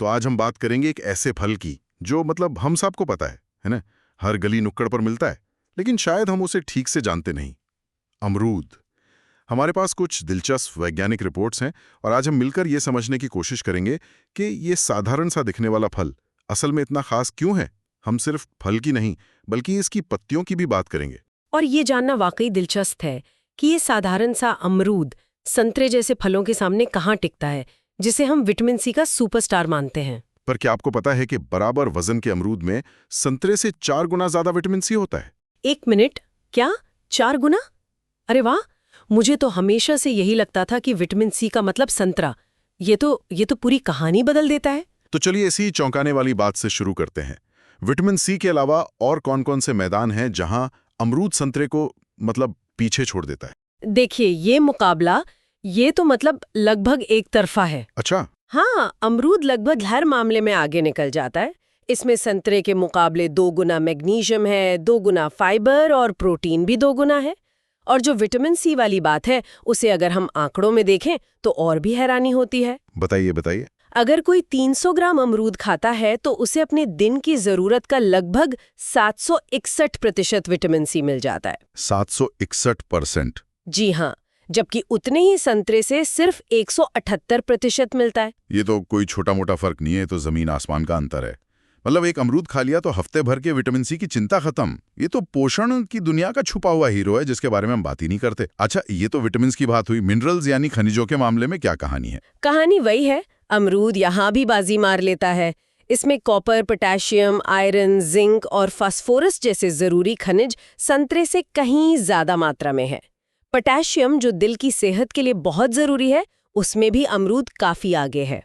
तो आज हम बात करेंगे एक ऐसे फल की जो मतलब हम सबको पता है ना, हर गली नुक्कड़ पर मिलता है, लेकिन शायद हम उसे ठीक से जानते नहीं। अमरूद। हमारे पास कुछ दिलचस्प वैज्ञानिक रिपोर्ट्स हैं और आज हम मिलकर ये समझने की कोशिश करेंगे कि ये साधारण सा दिखने वाला फल असल में इतना खास क्यों है। हम सिर्फ फल की नहीं बल्कि इसकी पत्तियों की भी बात करेंगे। और ये जानना वाकई दिलचस्प है कि ये साधारण सा अमरूद संतरे जैसे फलों के सामने कहाँ टिकता है, जिसे हम विटामिन सी का सुपरस्टार मानते हैं। पर क्या आपको पता है कि बराबर वजन के अमरूद में संतरे से 4 गुना ज्यादा विटामिन सी होता है? 1 मिनट, क्या 4 गुना? अरे वाह, मुझे तो हमेशा से यही लगता था कि विटामिन सी का मतलब संतरा। ये तो पूरी कहानी बदल देता है। तो चलिए इसी चौंकाने वाली बात से शुरू करते हैं। विटामिन सी के अलावा और कौन-कौन से मैदान हैं जहां अमरूद संतरे को मतलब पीछे छोड़ देता है? देखिए, ये मुकाबला ये तो मतलब लगभग एक तरफा है। अच्छा। हाँ, अमरूद लगभग हर मामले में आगे निकल जाता है। इसमें संतरे के मुकाबले 2 गुना मैग्नीशियम है, 2 गुना फाइबर और प्रोटीन भी 2 गुना है। और जो विटामिन सी वाली बात है, उसे अगर हम आंकड़ों में देखें तो और भी हैरानी होती है। बताइए बताइए। अगर कोई 300 ग्राम अमरूद खाता है तो उसे अपने दिन की जरूरत का लगभग 761% विटामिन सी मिल जाता है। 761%? जी हाँ, जबकि उतने ही संतरे से सिर्फ 178% मिलता है। ये तो कोई छोटा मोटा फर्क नहीं है, तो जमीन आसमान का अंतर है। मतलब एक अमरूद खा लिया तो हफ्ते भर के विटामिन सी की चिंता खत्म। ये तो पोषण की दुनिया का छुपा हुआ हीरो है जिसके बारे में हम बात ही नहीं करते। अच्छा, ये तो विटामिन की बात हुई। मिनरल्स यानी खनिजों के मामले में क्या कहानी है? कहानी वही है, अमरूद यहाँ भी बाजी मार लेता है। इसमें कॉपर, पोटेशियम, आयरन, जिंक और फास्फोरस जैसे जरूरी खनिज संतरे से कहीं ज्यादा मात्रा में है। पोटेशियम, जो दिल की सेहत के लिए बहुत जरूरी है, उसमें भी अमरूद काफी आगे है।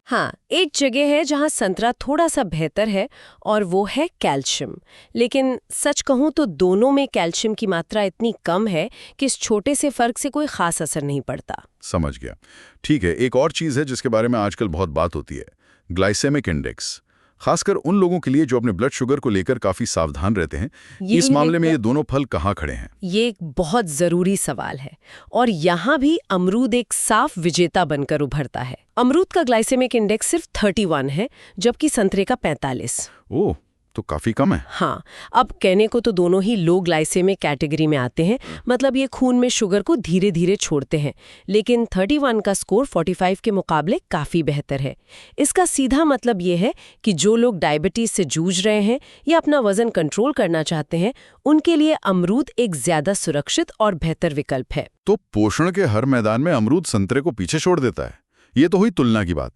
हाँ, एक जगह है जहाँ संतरा थोड़ा सा बेहतर है और वो है कैल्शियम। लेकिन सच कहूँ तो दोनों में कैल्शियम की मात्रा इतनी कम है कि इस छोटे से फर्क से कोई खास असर नहीं पड़ता। समझ गया। ठीक है, एक और चीज़ है जिसके बारे में आजकल बहुत बात होती है, ग्लाइसेमिक इंडेक्स। खासकर उन लोगों के लिए जो अपने ब्लड शुगर को लेकर काफी सावधान रहते हैं। इस मामले में ये दोनों फल कहाँ खड़े हैं? ये एक बहुत जरूरी सवाल है और यहाँ भी अमरूद एक साफ विजेता बनकर उभरता है। अमरूद का ग्लाइसेमिक इंडेक्स सिर्फ 31 है, जबकि संतरे का 45। ओह, तो काफी कम है। हाँ, अब कहने को तो दोनों ही लो ग्लाइसेमिक कैटेगरी में आते हैं, मतलब ये खून में शुगर को धीरे धीरे छोड़ते हैं। लेकिन 31 का स्कोर 45 के मुकाबले काफी बेहतर है। इसका सीधा मतलब ये है कि जो लोग डायबिटीज से जूझ रहे हैं या अपना वजन कंट्रोल करना चाहते हैं, उनके लिए अमरूद एक ज्यादा सुरक्षित और बेहतर विकल्प है। तो पोषण के हर मैदान में अमरूद संतरे को पीछे छोड़ देता है। ये तो हुई तुलना की बात।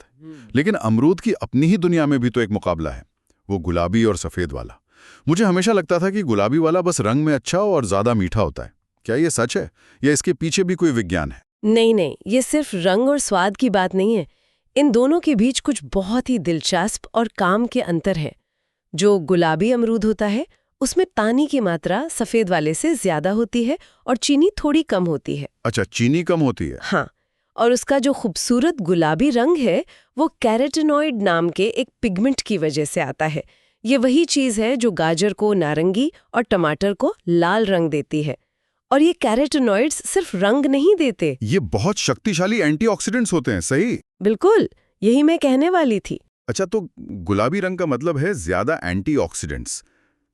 लेकिन अमरूद की अपनी ही दुनिया में भी तो एक मुकाबला है, वो गुलाबी और सफेद वाला। मुझे हमेशा लगता था कि गुलाबी वाला बस रंग में अच्छा और ज्यादा मीठा होता है। क्या ये सच है या इसके पीछे भी कोई विज्ञान है? नहीं, ये सिर्फ रंग और स्वाद की बात नहीं है। इन दोनों के बीच कुछ बहुत ही दिलचस्प और काम के अंतर है। जो गुलाबी अमरूद होता है उसमें पानी की मात्रा सफेद वाले से ज्यादा होती है और चीनी थोड़ी कम होती है। अच्छा, चीनी कम होती है। हाँ, और उसका जो खूबसूरत गुलाबी रंग है वो कैरोटीनॉइड नाम के एक पिगमेंट की वजह से आता है। ये वही चीज़ है जो गाजर को नारंगी और टमाटर को लाल रंग देती है। और ये कैरोटीनॉइड्स सिर्फ रंग नहीं देते, ये बहुत शक्तिशाली एंटीऑक्सीडेंट्स होते हैं। सही? बिल्कुल, यही मैं कहने वाली थी। अच्छा, तो गुलाबी रंग का मतलब है ज्यादा एंटीऑक्सीडेंट्स।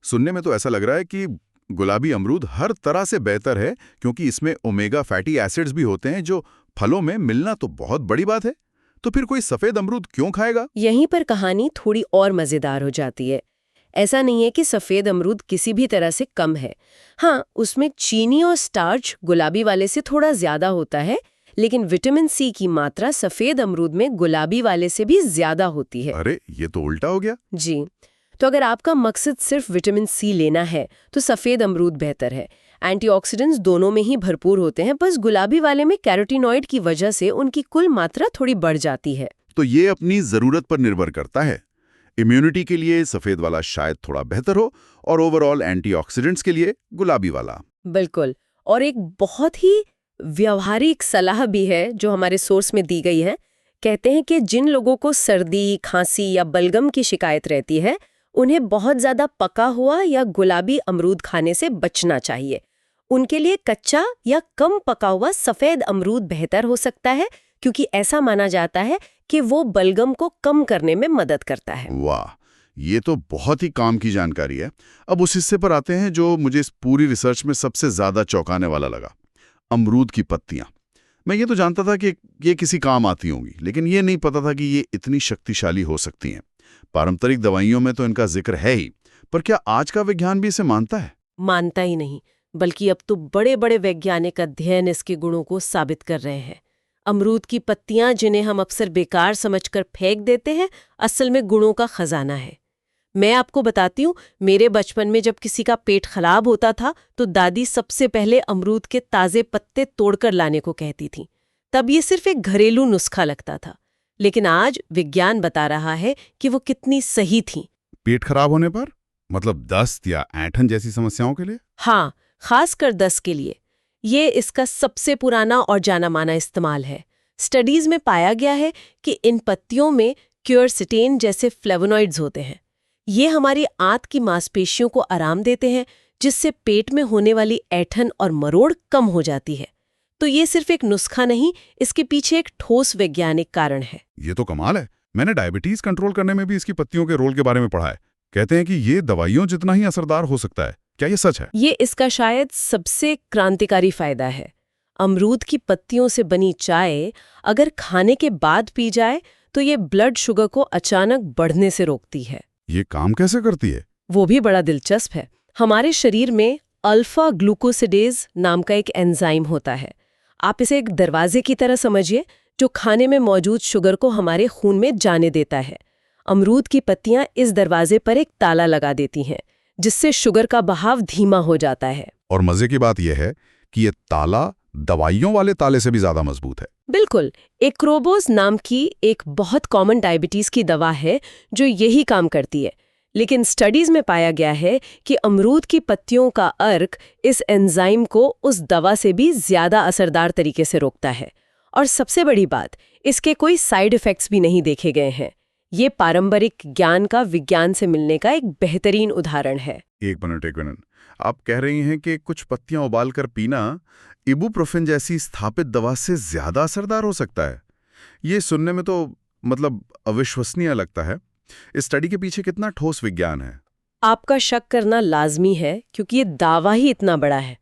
सुनने में तो ऐसा लग रहा है कि गुलाबी अमरूद हर तरह से बेहतर है, क्योंकि इसमें ओमेगा फैटी एसिड्स भी होते हैं जो फलों में मिलना तो बहुत बड़ी बात है। तो फिर कोई सफेद अमरूद क्यों खाएगा? यहीं पर कहानी थोड़ी और मजेदार हो जाती है। ऐसा नहीं है कि सफेद अमरूद किसी भी तरह से कम है। हाँ, उसमें चीनी और स्टार्च गुलाबी वाले से थोड़ा ज्यादा होता है, लेकिन विटामिन सी की मात्रा सफेद अमरूद में गुलाबी वाले से भी ज्यादा होती है। अरे, ये तो उल्टा हो गया। जी, तो अगर आपका मकसद सिर्फ विटामिन सी लेना है तो सफेद अमरूद बेहतर है। एंटीऑक्सीडेंट्स दोनों में ही भरपूर होते हैं, बस गुलाबी वाले में कैरोटीनॉइड की वजह से उनकी कुल मात्रा थोड़ी बढ़ जाती है। तो ये अपनी जरूरत पर निर्भर करता है। इम्यूनिटी के लिए सफेद वाला शायद थोड़ा बेहतर हो और ओवरऑल एंटीऑक्सीडेंट्स के लिए गुलाबी वाला। बिल्कुल। और एक बहुत ही व्यवहारिक सलाह भी है जो हमारे सोर्स में दी गई है। कहते हैं कि जिन लोगों को सर्दी, खांसी या बलगम की शिकायत रहती है, उन्हें बहुत ज्यादा पका हुआ या गुलाबी अमरूद खाने से बचना चाहिए। उनके लिए कच्चा या कम पका हुआ सफेद अमरूद बेहतर हो सकता है, क्योंकि ऐसा माना जाता है कि वो बलगम को कम करने में मदद करता है। वाह, ये तो बहुत ही काम की जानकारी है। अब उस हिस्से पर आते हैं जो मुझे इस पूरी रिसर्च में सबसे ज्यादा चौंकाने वाला लगा, अमरूद की पत्तियां। मैं ये तो जानता था कि ये किसी काम आती होंगी, लेकिन ये नहीं पता था कि ये इतनी शक्तिशाली हो सकती हैं। पारंपरिक दवाइयों में तो इनका जिक्र है ही, पर क्या आज का विज्ञान भी इसे मानता है? मानता ही नहीं, बल्कि अब तो बड़े बड़े वैज्ञानिक अध्ययन इसके गुणों को साबित कर रहे हैं। अमरूद की पत्तियां, जिन्हें हम अक्सर बेकार समझकर फेंक देते हैं, असल में गुणों का खजाना है। मैं आपको बताती हूँ, मेरे बचपन में जब किसी का पेट खराब होता था तो दादी सबसे पहले अमरूद के ताजे पत्ते तोड़कर लाने को कहती थी। तब ये सिर्फ एक घरेलू नुस्खा लगता था, लेकिन आज विज्ञान बता रहा है कि वो कितनी सही थी। पेट खराब होने पर? मतलब दस्त या ऐंठन जैसी समस्याओं के लिए? हाँ, खासकर दस्त के लिए। ये इसका सबसे पुराना और जाना माना इस्तेमाल है। स्टडीज में पाया गया है कि इन पत्तियों में क्यूरसिटेन जैसे फ्लेवोनॉइड्स होते हैं। ये हमारी आंत की मांसपेशियों को आराम देते हैं, जिससे पेट में होने वाली ऐंठन और मरोड़ कम हो जाती है। तो ये सिर्फ एक नुस्खा नहीं, इसके पीछे एक ठोस वैज्ञानिक कारण है। ये तो कमाल है। मैंने डायबिटीज कंट्रोल करने में भी इसकी पत्तियों के रोल के बारे में पढ़ा है। कहते हैं कि ये दवाइयों जितना ही असरदार हो सकता है। क्या ये सच है? ये इसका शायद सबसे क्रांतिकारी फायदा है। अमरूद की पत्तियों से बनी चाय अगर खाने के बाद पी जाए तो ये ब्लड शुगर को अचानक बढ़ने से रोकती है। ये काम कैसे करती है? वो भी बड़ा दिलचस्प है। हमारे शरीर में अल्फा ग्लूकोसिडेज नाम का एक एंजाइम होता है। आप इसे एक दरवाजे की तरह समझिए, जो खाने में मौजूद शुगर को हमारे खून में जाने देता है। अमरूद की पत्तियां इस दरवाजे पर एक ताला लगा देती हैं, जिससे शुगर का बहाव धीमा हो जाता है। और मजे की बात यह है कि ये ताला दवाइयों वाले ताले से भी ज्यादा मजबूत है। बिल्कुल। एक्रोबोज नाम की एक बहुत कॉमन डायबिटीज की दवा है जो यही काम करती है, लेकिन स्टडीज में पाया गया है कि अमरूद की पत्तियों का अर्क इस एंजाइम को उस दवा से भी ज्यादा असरदार तरीके से रोकता है। और सबसे बड़ी बात, इसके कोई साइड इफेक्ट्स भी नहीं देखे गए हैं। ये पारंपरिक ज्ञान का विज्ञान से मिलने का एक बेहतरीन उदाहरण है। एक मिनट, आप कह रही हैं कि कुछ पत्तियां उबालकर पीना इबुप्रोफेन जैसी स्थापित दवा से ज्यादा असरदार हो सकता है? ये सुनने में तो मतलब अविश्वसनीय लगता है। इस स्टडी के पीछे कितना ठोस विज्ञान है? आपका शक करना लाजमी है, क्योंकि ये दावा ही इतना बड़ा है।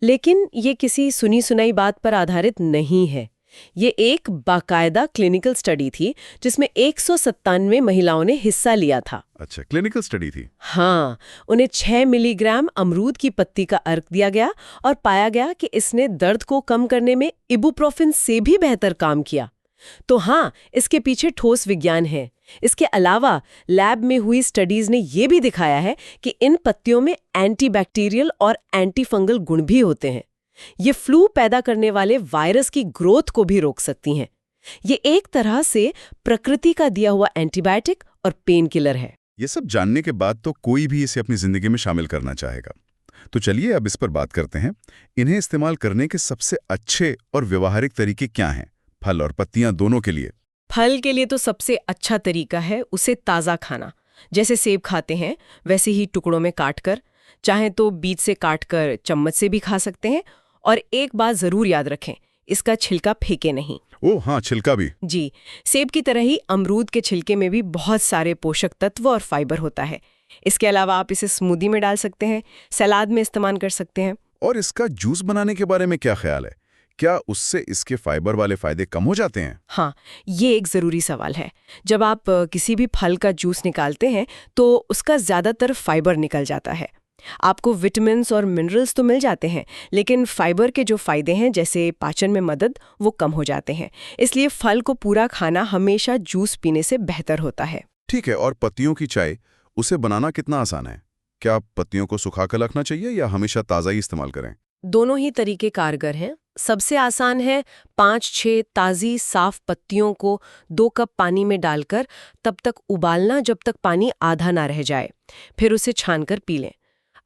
लेकिन ये किसी सुनी सुनाई बात पर आधारित नहीं है। ये एक बाकायदा क्लिनिकल स्टडी थी जिसमें 197 महिलाओं ने हिस्सा लिया था। अच्छा, क्लिनिकल स्टडी थी। हाँ, उन्हें 6 मिलीग्राम अमरूद की पत्ती का अर्क दिया गया और पाया गया कि इसने दर्द को कम करने में इबुप्रोफेन से भी बेहतर काम किया। तो हाँ, इसके पीछे ठोस विज्ञान है। इसके अलावा लैब में हुई स्टडीज ने ये भी दिखाया है कि इन पत्तियों में एंटीबैक्टीरियल और एंटीफंगल गुण भी होते हैं। ये फ्लू पैदा करने वाले वायरस की ग्रोथ को भी रोक सकती हैं। ये एक तरह से प्रकृति का दिया हुआ एंटीबायोटिक और पेन किलर है। ये सब जानने के बाद तो कोई भी इसे अपनी जिंदगी में शामिल करना चाहेगा। तो चलिए अब इस पर बात करते हैं। इन्हें इस्तेमाल करने के सबसे अच्छे और व्यवहारिक तरीके क्या हैं, फल और पत्तियां दोनों के लिए? फल के लिए तो सबसे अच्छा तरीका है उसे ताज़ा खाना। जैसे सेब खाते हैं वैसे ही टुकड़ों में काटकर, चाहे तो बीज से काटकर चम्मच से भी खा सकते हैं। और एक बात जरूर याद रखें, इसका छिलका फेंके नहीं। ओह हाँ, छिलका भी। जी, सेब की तरह ही अमरूद के छिलके में भी बहुत सारे पोषक तत्व और फाइबर होता है। इसके अलावा आप इसे स्मूदी में डाल सकते हैं, सलाद में इस्तेमाल कर सकते हैं। और इसका जूस बनाने के बारे में क्या ख्याल है? क्या उससे इसके फाइबर वाले फायदे कम हो जाते हैं? हाँ, ये एक ज़रूरी सवाल है। जब आप किसी भी फल का जूस निकालते हैं तो उसका ज़्यादातर फाइबर निकल जाता है। आपको विटामिन्स और मिनरल्स तो मिल जाते हैं, लेकिन फाइबर के जो फायदे हैं जैसे पाचन में मदद, वो कम हो जाते हैं। इसलिए फल को पूरा खाना हमेशा जूस पीने से बेहतर होता है। ठीक है, और पत्तियों की चाय, उसे बनाना कितना आसान है? क्या पत्तियों को सुखाकर रखना चाहिए या हमेशा ताज़ा ही इस्तेमाल करें? दोनों ही तरीके कारगर हैं। सबसे आसान है 5-6 ताज़ी साफ पत्तियों को 2 कप पानी में डालकर तब तक उबालना जब तक पानी आधा ना रह जाए, फिर उसे छानकर पी लें।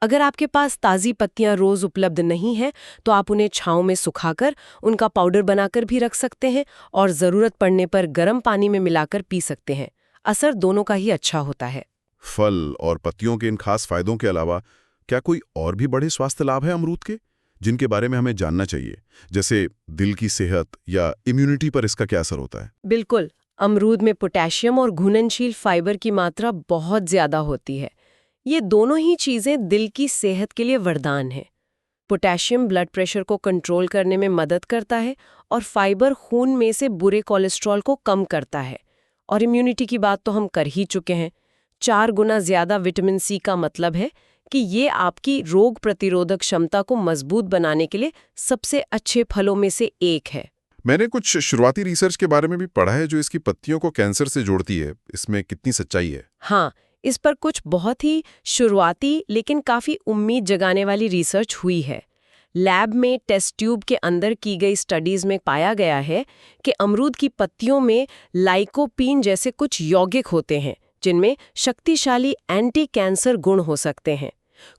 अगर आपके पास ताज़ी पत्तियां रोज़ उपलब्ध नहीं हैं तो आप उन्हें छांव में सुखाकर उनका पाउडर बनाकर भी रख सकते हैं और ज़रूरत पड़ने पर गर्म पानी में मिलाकर पी सकते हैं। असर दोनों का ही अच्छा होता है। फल और पत्तियों के इन खास फायदों के अलावा क्या कोई और भी बड़े स्वास्थ्य लाभ है अमरूद के, जिनके बारे में हमें जानना चाहिए, जैसे दिल की सेहत या इम्यूनिटी पर इसका क्या असर होता है? बिल्कुल, अमरूद में पोटेशियम और घुलनशील फाइबर की मात्रा बहुत ज्यादा होती है। ये दोनों ही चीजें दिल की सेहत के लिए वरदान है। पोटेशियम ब्लड प्रेशर को कंट्रोल करने में मदद करता है और फाइबर खून में से बुरे कोलेस्ट्रॉल को कम करता है। और इम्यूनिटी की बात तो हम कर ही चुके हैं। 4 गुना ज्यादा विटामिन सी का मतलब है कि ये आपकी रोग प्रतिरोधक क्षमता को मजबूत बनाने के लिए सबसे अच्छे फलों में से एक है। मैंने कुछ शुरुआती रिसर्च के बारे में भी पढ़ा है जो इसकी पत्तियों को कैंसर से जोड़ती है। इसमें कितनी सच्चाई है? हाँ, इस पर कुछ बहुत ही शुरुआती लेकिन काफी उम्मीद जगाने वाली रिसर्च हुई है। लैब में टेस्ट ट्यूब के अंदर की गई स्टडीज में पाया गया है कि अमरूद की पत्तियों में लाइकोपीन जैसे कुछ यौगिक होते हैं जिनमें शक्तिशाली एंटी कैंसर गुण हो सकते हैं।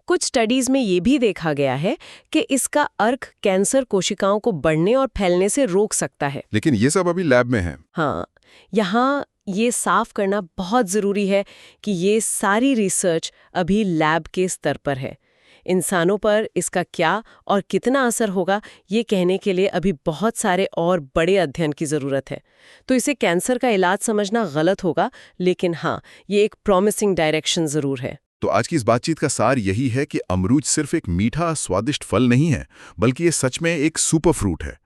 कुछ स्टडीज में ये भी देखा गया है कि इसका अर्क कैंसर कोशिकाओं को बढ़ने और फैलने से रोक सकता है। लेकिन ये सब अभी लैब में है। हाँ, यहाँ ये साफ करना बहुत ज़रूरी है कि ये सारी रिसर्च अभी लैब के स्तर पर है। इंसानों पर इसका क्या और कितना असर होगा ये कहने के लिए अभी बहुत सारे और बड़े अध्ययन की ज़रूरत है। तो इसे कैंसर का इलाज समझना गलत होगा, लेकिन हाँ, ये एक प्रॉमिसिंग डायरेक्शन ज़रूर है। तो आज की इस बातचीत का सार यही है कि अमरूद सिर्फ एक मीठा स्वादिष्ट फल नहीं है, बल्कि ये सच में एक सुपर फ्रूट है।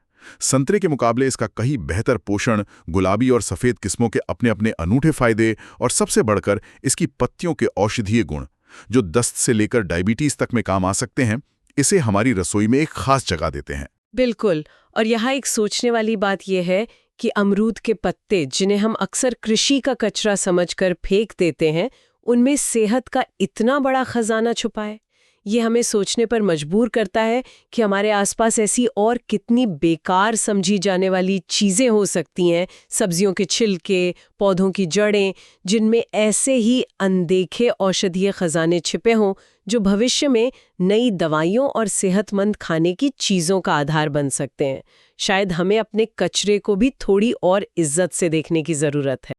संतरे के मुकाबले इसका कहीं बेहतर पोषण, गुलाबी और सफ़ेद किस्मों के अपने अपने अनूठे फायदे और सबसे बढ़कर इसकी पत्तियों के औषधीय गुण, जो दस्त से लेकर डायबिटीज तक में काम आ सकते हैं, इसे हमारी रसोई में एक खास जगह देते हैं। बिल्कुल, और यहाँ एक सोचने वाली बात यह है कि अमरूद के पत्ते, जिन्हें हम अक्सर कृषि का कचरा समझकर फेंक देते हैं, उनमें सेहत का इतना बड़ा खजाना छुपा है। ये हमें सोचने पर मजबूर करता है कि हमारे आसपास ऐसी और कितनी बेकार समझी जाने वाली चीज़ें हो सकती हैं, सब्जियों के छिलके, पौधों की जड़ें, जिनमें ऐसे ही अनदेखे औषधीय खजाने छिपे हों, जो भविष्य में नई दवाइयों और सेहतमंद खाने की चीज़ों का आधार बन सकते हैं। शायद हमें अपने कचरे को भी थोड़ी और इज्जत से देखने की ज़रूरत है।